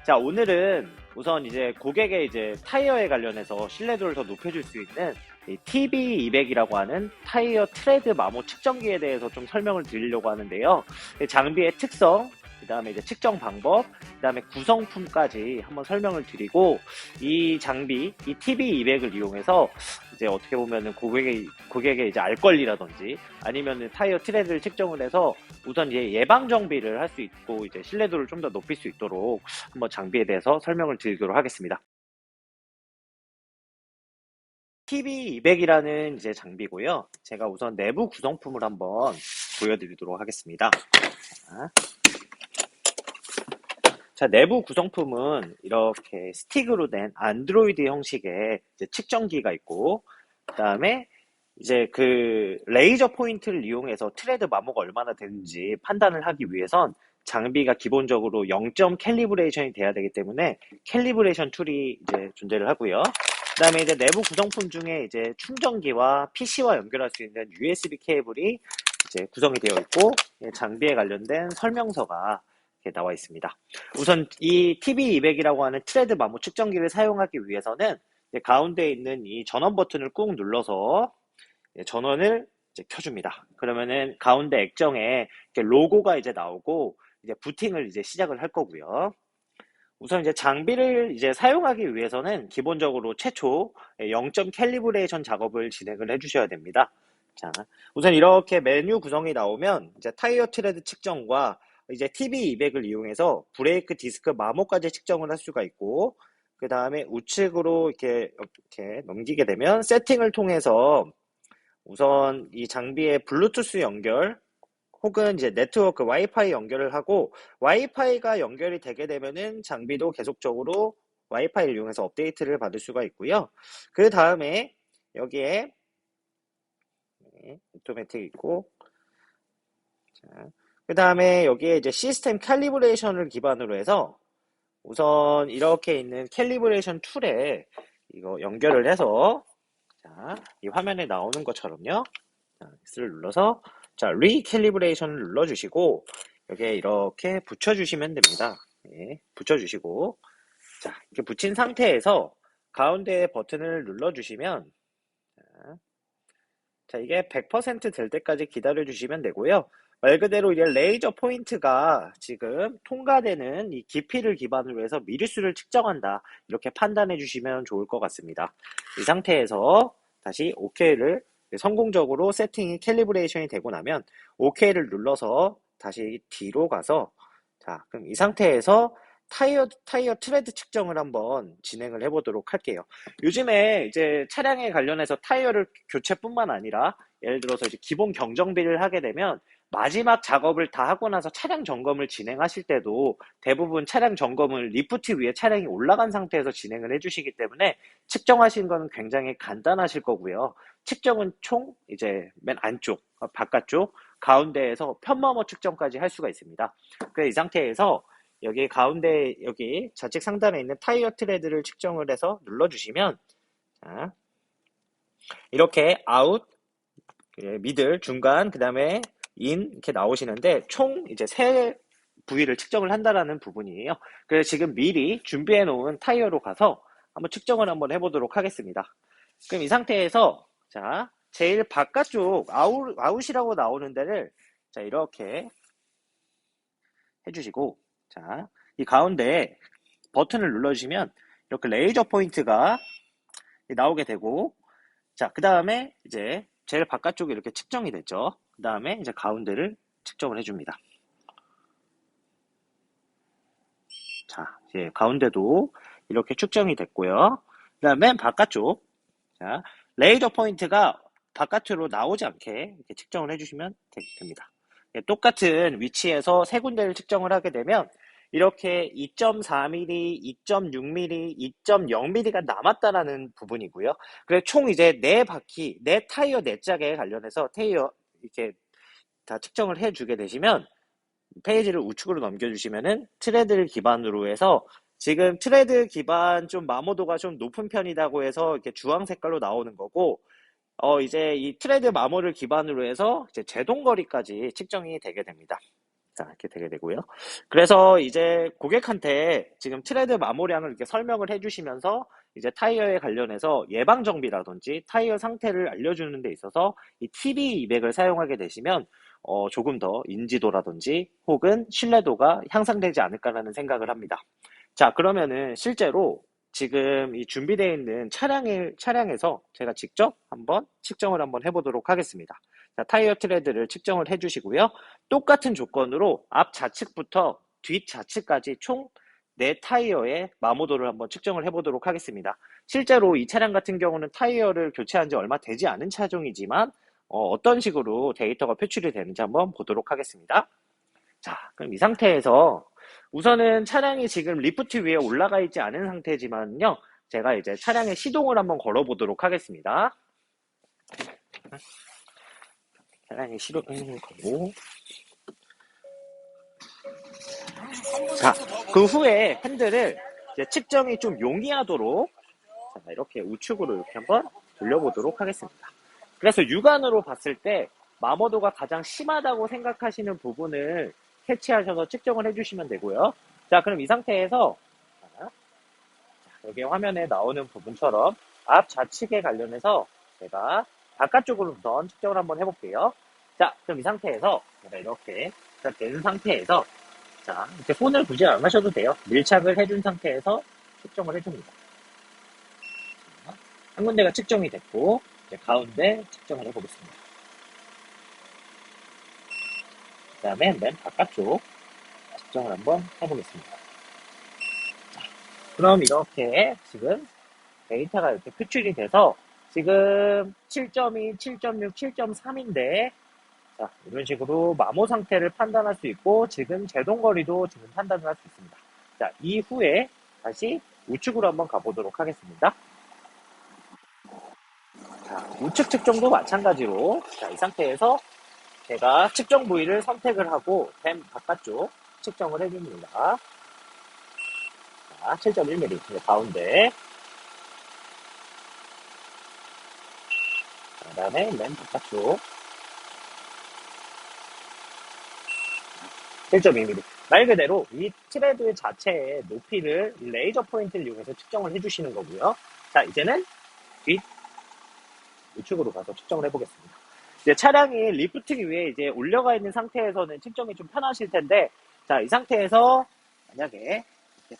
자, 오늘은 우선 이제 고객의 이제 타이어에 관련해서 신뢰도를 더 높여줄 수 있는 이 TB200이라고 하는 타이어 트레드 마모 측정기에 대해서 좀 설명을 드리려고 하는데요. 이 장비의 특성, 그 다음에 이제 측정 방법, 그 다음에 구성품까지 한번 설명을 드리고, 이 장비, 이 TB200을 이용해서 이제 어떻게 보면은 고객의 이제 알 권리라든지 아니면은 타이어 트레드를 측정을 해서 우선 이제 예방 정비를 할 수 있고 이제 신뢰도를 좀 더 높일 수 있도록 한번 장비에 대해서 설명을 드리도록 하겠습니다. TB200이라는 이제 장비고요. 제가 우선 내부 구성품을 한번 보여드리도록 하겠습니다. 자, 내부 구성품은 이렇게 스틱으로 된 안드로이드 형식의 이제 측정기가 있고, 그 다음에 이제 그 레이저 포인트를 이용해서 트레드 마모가 얼마나 되는지 판단을 하기 위해선 장비가 기본적으로 0점 캘리브레이션이 돼야 되기 때문에 캘리브레이션 툴이 이제 존재를 하고요. 그다음에 이제 내부 구성품 중에 이제 충전기와 PC와 연결할 수 있는 USB 케이블이 이제 구성이 되어 있고, 장비에 관련된 설명서가 이렇게 나와 있습니다. 우선 이 TB200이라고 하는 트레드 마모 측정기를 사용하기 위해서는 가운데에 있는 이 전원 버튼을 꾹 눌러서 전원을 이제 켜줍니다. 그러면은 가운데 액정에 이렇게 로고가 이제 나오고 이제 부팅을 이제 시작을 할 거고요. 우선 이제 장비를 이제 사용하기 위해서는 기본적으로 최초 0점 캘리브레이션 작업을 진행을 해주셔야 됩니다. 자, 우선 이렇게 메뉴 구성이 나오면 이제 타이어 트레드 측정과 이제 TB200을 이용해서 브레이크 디스크 마모까지 측정을 할 수가 있고, 그 다음에 우측으로 이렇게 넘기게 되면 세팅을 통해서 우선 이 장비의 블루투스 연결 혹은 이제 네트워크 와이파이 연결을 하고, 와이파이가 연결이 되게 되면은 장비도 계속적으로 와이파이를 이용해서 업데이트를 받을 수가 있고요. 그 다음에 여기에 오토매틱 있고, 그 다음에 여기에 이제 시스템 캘리브레이션을 기반으로 해서 우선 이렇게 있는 캘리브레이션 툴에 이거 연결을 해서, 자, 이 화면에 나오는 것처럼요. 자, X를 눌러서, 자, 리캘리브레이션을 눌러주시고, 여기에 이렇게 붙여주시면 됩니다. 네, 붙여주시고, 자, 이렇게 붙인 상태에서 가운데 버튼을 눌러주시면, 자, 이게 100%될 때까지 기다려주시면 되고요. 말 그대로 이제 레이저 포인트가 지금 통과되는 이 깊이를 기반으로 해서 미리수를 측정한다, 이렇게 판단해 주시면 좋을 것 같습니다. 이 상태에서 다시 OK를 성공적으로 세팅이 캘리브레이션이 되고 나면 OK를 눌러서 다시 뒤로 가서, 자, 그럼 이 상태에서 타이어 트레드 측정을 한번 진행을 해보도록 할게요. 요즘에 이제 차량에 관련해서 타이어를 교체뿐만 아니라 예를 들어서 이제 기본 경정비를 하게 되면 마지막 작업을 다 하고 나서 차량 점검을 진행하실 때도 대부분 차량 점검을 리프트 위에 차량이 올라간 상태에서 진행을 해주시기 때문에 측정하신 거는 굉장히 간단하실 거고요. 측정은 총 이제 맨 안쪽, 바깥쪽, 가운데에서 편마모 측정까지 할 수가 있습니다. 그래서 이 상태에서 여기 가운데 여기 좌측 상단에 있는 타이어 트레드를 측정을 해서 눌러주시면, 자, 이렇게 아웃, 미들, 중간, 그 다음에 인 이렇게 나오시는데 총 이제 세 부위를 측정을 한다라는 부분이에요. 그래서 지금 미리 준비해 놓은 타이어로 가서 한번 측정을 한번 해보도록 하겠습니다. 그럼 이 상태에서, 자, 제일 바깥쪽 아웃이라고 나오는 데를, 자, 이렇게 해주시고, 자, 이 가운데 버튼을 눌러주시면 이렇게 레이저 포인트가 나오게 되고, 자, 그 다음에 이제 제일 바깥쪽이 이렇게 측정이 됐죠. 그 다음에 이제 가운데를 측정을 해줍니다. 자, 이제 가운데도 이렇게 측정이 됐고요. 그 다음에 맨 바깥쪽, 자, 레이저 포인트가 바깥으로 나오지 않게 이렇게 측정을 해주시면 됩니다. 똑같은 위치에서 세 군데를 측정을 하게 되면 이렇게 2.4mm, 2.6mm, 2.0mm가 남았다라는 부분이고요. 그래서 총 이제 네 바퀴, 네 타이어 네 짝에 관련해서 타이어 이렇게 다 측정을 해주게 되시면 페이지를 우측으로 넘겨주시면은 트레드를 기반으로 해서 지금 트레드 기반 좀 마모도가 좀 높은 편이라고 해서 이렇게 주황 색깔로 나오는 거고, 이제 이 트레드 마모를 기반으로 해서 이제 제동거리까지 측정이 되게 됩니다. 자, 이렇게 되게 되고요. 그래서 이제 고객한테 지금 트레드 마모량을 이렇게 설명을 해주시면서 이제 타이어에 관련해서 예방 정비라든지 타이어 상태를 알려주는 데 있어서 이 TB200을 사용하게 되시면 조금 더 인지도라든지 혹은 신뢰도가 향상되지 않을까라는 생각을 합니다. 자, 그러면은 실제로 지금 이 준비되어 있는 차량에서 제가 직접 한번 측정을 한번 해보도록 하겠습니다. 자, 타이어 트레드를 측정을 해주시고요. 똑같은 조건으로 앞 좌측부터 뒷 좌측까지 총 4타이어의 마모도를 한번 측정을 해보도록 하겠습니다. 실제로 이 차량 같은 경우는 타이어를 교체한 지 얼마 되지 않은 차종이지만 어떤 식으로 데이터가 표출이 되는지 한번 보도록 하겠습니다. 자, 그럼 이 상태에서 우선은 차량이 지금 리프트 위에 올라가 있지 않은 상태지만요. 제가 이제 차량에 시동을 한번 걸어 보도록 하겠습니다. 차량에 시동을 걸고, 자, 그 후에 핸들을 이제 측정이 좀 용이하도록 자, 이렇게 우측으로 이렇게 한번 돌려보도록 하겠습니다. 그래서 육안으로 봤을 때 마모도가 가장 심하다고 생각하시는 부분을 캐치하셔서 측정을 해주시면 되고요. 자, 그럼 이 상태에서 여기 화면에 나오는 부분처럼 앞 좌측에 관련해서 제가 바깥쪽으로 우선 측정을 한번 해볼게요. 자, 그럼 이 상태에서 제가 이렇게 된 상태에서 자, 이렇게 손을 굳이 안 하셔도 돼요. 밀착을 해준 상태에서 측정을 해줍니다. 자, 한 군데가 측정이 됐고 이제 가운데 측정을 해보겠습니다. 그 다음에 맨 바깥쪽 측정을 한번 해보겠습니다. 자, 그럼 이렇게 지금 데이터가 이렇게 표출이 돼서 지금 7.2, 7.6, 7.3인데 자, 이런 식으로 마모 상태를 판단할 수 있고 지금 제동거리도 지금 판단을 할 수 있습니다. 자, 이후에 다시 우측으로 한번 가보도록 하겠습니다. 자, 우측 측정도 마찬가지로 자, 이 상태에서 제가 측정 부위를 선택을 하고 램 바깥쪽 측정을 해줍니다. 자, 7.1mm 가운데 그 다음에 맨 바깥쪽 7.2mm. 말 그대로 이 트레드 자체의 높이를 레이저 포인트를 이용해서 측정을 해주시는 거고요. 자, 이제는 뒷 우측으로 가서 측정을 해보겠습니다. 이제 차량이 리프팅 위에 이제 올려가 있는 상태에서는 측정이 좀 편하실 텐데, 자, 이 상태에서 만약에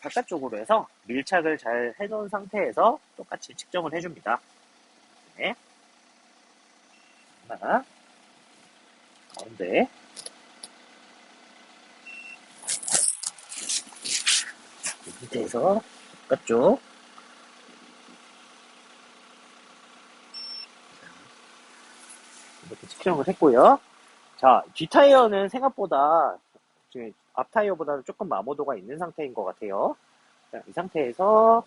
바깥쪽으로 해서 밀착을 잘 해놓은 상태에서 똑같이 측정을 해줍니다. 네. 하나, 가운데, 이 상태에서 바깥쪽, 이렇게 측정을 했고요. 자, 뒷타이어는 생각보다 지금 앞타이어보다는 조금 마모도가 있는 상태인 것 같아요. 자, 이 상태에서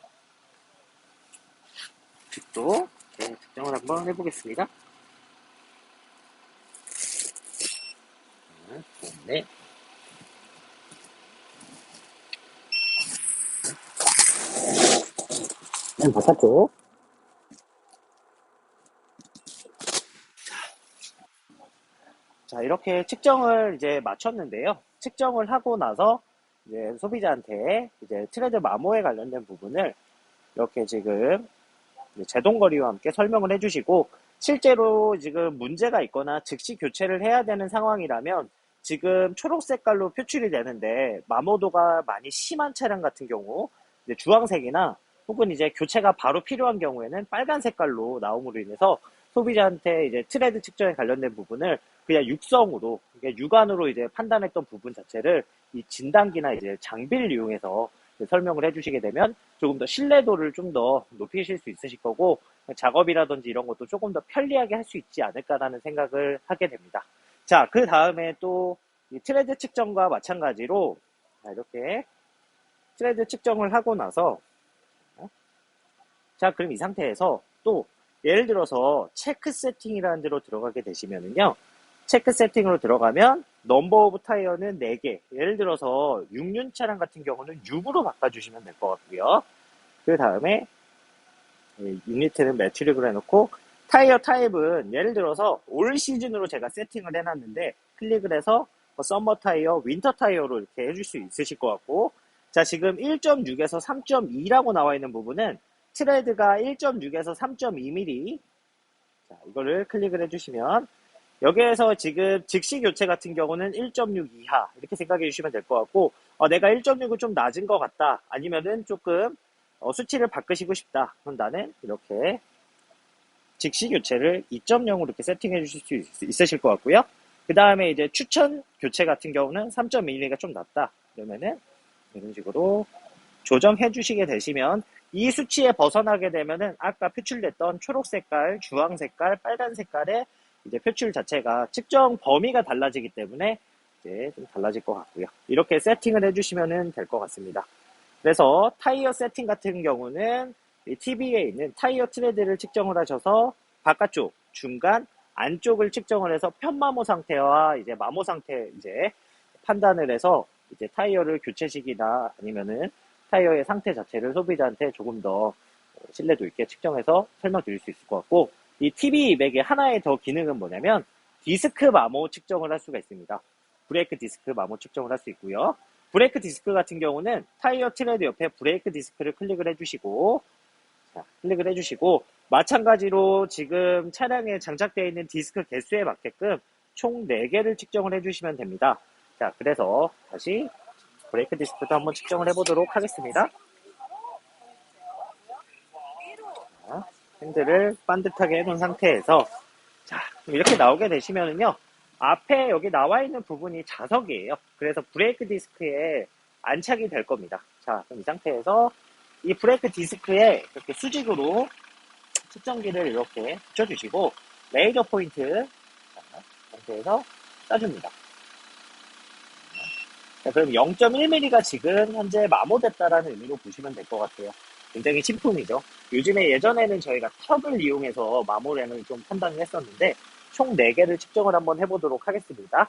뒷도 측정을 한번 해보겠습니다. 네. 바깥쪽. 자, 이렇게 측정을 이제 마쳤는데요. 측정을 하고 나서 이제 소비자한테 이제 트레드 마모에 관련된 부분을 이렇게 지금 제동거리와 함께 설명을 해주시고 실제로 지금 문제가 있거나 즉시 교체를 해야 되는 상황이라면 지금 초록 색깔로 표출이 되는데 마모도가 많이 심한 차량 같은 경우 이제 주황색이나 혹은 이제 교체가 바로 필요한 경우에는 빨간 색깔로 나옴으로 인해서 소비자한테 이제 트레드 측정에 관련된 부분을 그냥 육성으로, 그러니까 육안으로 이제 판단했던 부분 자체를 이 진단기나 이제 장비를 이용해서 설명을 해주시게 되면 조금 더 신뢰도를 좀 더 높이실 수 있으실 거고 작업이라든지 이런 것도 조금 더 편리하게 할 수 있지 않을까라는 생각을 하게 됩니다. 자, 그 다음에 또 이 트레드 측정과 마찬가지로 이렇게 트레드 측정을 하고 나서 자, 그럼 이 상태에서 또 예를 들어서 체크 세팅이라는 데로 들어가게 되시면은요. 체크 세팅으로 들어가면 넘버 오브 타이어는 4개. 예를 들어서 6륜 차량 같은 경우는 6으로 바꿔주시면 될 것 같고요. 그 다음에 유니트는 매트릭으로 해놓고 타이어 타입은 예를 들어서 올 시즌으로 제가 세팅을 해놨는데 클릭을 해서 썸머 타이어, 윈터 타이어로 이렇게 해줄 수 있으실 것 같고, 자, 지금 1.6에서 3.2라고 나와 있는 부분은 트레드가 1.6에서 3.2mm. 자, 이거를 클릭을 해주시면 여기에서 지금 즉시 교체 같은 경우는 1.6 이하 이렇게 생각해 주시면 될 것 같고, 내가 1.6은 좀 낮은 것 같다, 아니면은 조금 수치를 바꾸시고 싶다, 그럼 나는 이렇게 즉시 교체를 2.0으로 이렇게 세팅해 주실 수 있으실 것 같고요. 그 다음에 이제 추천 교체 같은 경우는 3.1mm가 좀 낮다, 그러면은 이런 식으로 조정해 주시게 되시면 이 수치에 벗어나게 되면은 아까 표출됐던 초록 색깔, 주황 색깔, 빨간 색깔의 이제 표출 자체가 측정 범위가 달라지기 때문에 이제 좀 달라질 것 같고요. 이렇게 세팅을 해주시면 될 것 같습니다. 그래서 타이어 세팅 같은 경우는 이 TV에 있는 타이어 트레드를 측정을 하셔서 바깥쪽, 중간, 안쪽을 측정을 해서 편마모 상태와 이제 마모 상태 이제 판단을 해서 이제 타이어를 교체식이나 아니면은 타이어의 상태 자체를 소비자한테 조금 더 신뢰도 있게 측정해서 설명드릴 수 있을 것 같고, 이 TB200의 하나의 더 기능은 뭐냐면 디스크 마모 측정을 할 수가 있습니다. 브레이크 디스크 마모 측정을 할 수 있고요. 브레이크 디스크 같은 경우는 타이어 트레드 옆에 브레이크 디스크를 클릭을 해주시고, 자, 클릭을 해주시고, 마찬가지로 지금 차량에 장착되어 있는 디스크 개수에 맞게끔 총 4개를 측정을 해주시면 됩니다. 자, 그래서 다시 브레이크 디스크도 한번 측정을 해보도록 하겠습니다. 자, 핸들을 반듯하게 해놓은 상태에서, 자, 이렇게 나오게 되시면은요, 앞에 여기 나와 있는 부분이 자석이에요. 그래서 브레이크 디스크에 안착이 될 겁니다. 자, 그럼 이 상태에서 이 브레이크 디스크에 이렇게 수직으로 측정기를 이렇게 붙여주시고, 레이저 포인트, 자, 상태에서 쏴줍니다. 자, 그럼 0.1mm가 지금 현재 마모됐다라는 의미로 보시면 될 것 같아요. 굉장히 신품이죠. 요즘에 예전에는 저희가 턱을 이용해서 마모량을 좀 판단을 했었는데, 총 4개를 측정을 한번 해보도록 하겠습니다.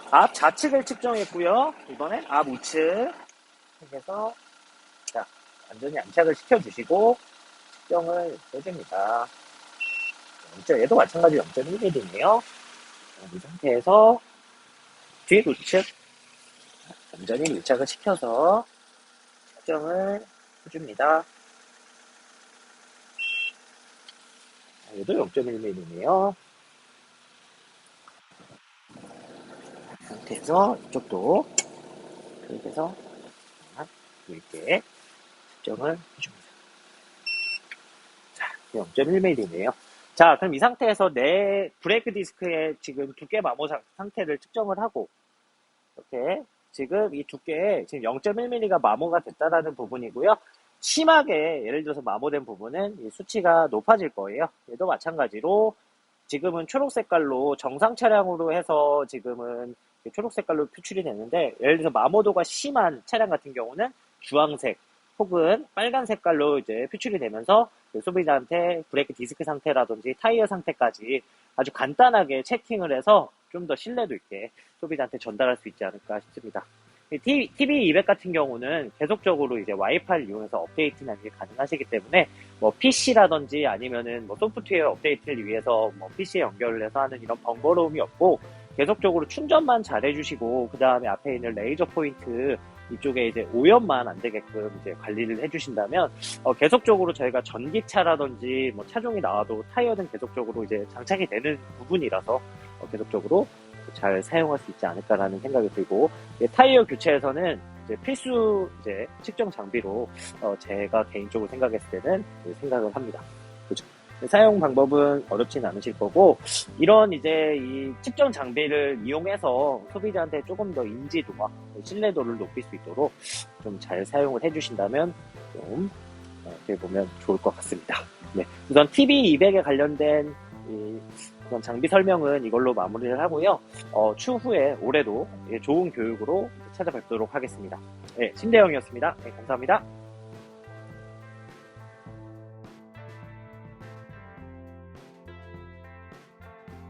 앞 좌측을 측정했고요. 이번엔 앞 우측 해서, 자, 완전히 안착을 시켜주시고 측정을 해줍니다. 얘도 마찬가지로 0.1mm네요. 이 상태에서 뒤 우측 완전히 밀착을 시켜서 측정을 해줍니다. 얘도 0.1mm네요. 상태에서 이쪽도 그렇게 해서 이렇게 측정을 해줍니다. 자, 0.1mm네요. 자, 그럼 이 상태에서 내 브레이크 디스크의 지금 두께 마모 상태를 측정을 하고, 이렇게 지금 이 두께에 지금 0.1mm가 마모가 됐다라는 부분이고요. 심하게 예를 들어서 마모된 부분은 이 수치가 높아질 거예요. 얘도 마찬가지로 지금은 초록 색깔로 정상 차량으로 해서 지금은 초록 색깔로 표출이 되는데, 예를 들어서 마모도가 심한 차량 같은 경우는 주황색 혹은 빨간 색깔로 이제 표출이 되면서 소비자한테 브레이크 디스크 상태라든지 타이어 상태까지 아주 간단하게 체킹을 해서 좀 더 신뢰도 있게 소비자한테 전달할 수 있지 않을까 싶습니다. TV200 같은 경우는 계속적으로 이제 와이파이를 이용해서 업데이트나 이게 가능하시기 때문에 뭐 PC라든지 아니면은 뭐 소프트웨어 업데이트를 위해서 뭐 PC에 연결을 해서 하는 이런 번거로움이 없고, 계속적으로 충전만 잘 해주시고, 그 다음에 앞에 있는 레이저 포인트 이쪽에 이제 오염만 안 되게끔 이제 관리를 해주신다면, 계속적으로 저희가 전기차라든지 뭐 차종이 나와도 타이어는 계속적으로 이제 장착이 되는 부분이라서 계속적으로 잘 사용할 수 있지 않을까라는 생각이 들고, 타이어 교체에서는 이제 필수 이제 측정 장비로 제가 개인적으로 생각했을 때는 생각을 합니다. 그렇죠? 사용 방법은 어렵진 않으실 거고, 이런 이제 이 측정 장비를 이용해서 소비자한테 조금 더 인지도와 신뢰도를 높일 수 있도록 좀 잘 사용을 해주신다면 좀 어떻게 보면 좋을 것 같습니다. 네, 우선 TV200에 관련된 그런 장비 설명은 이걸로 마무리를 하고요. 추후에 올해도 좋은 교육으로 찾아뵙도록 하겠습니다. 네, 신대영이었습니다. 네, 감사합니다.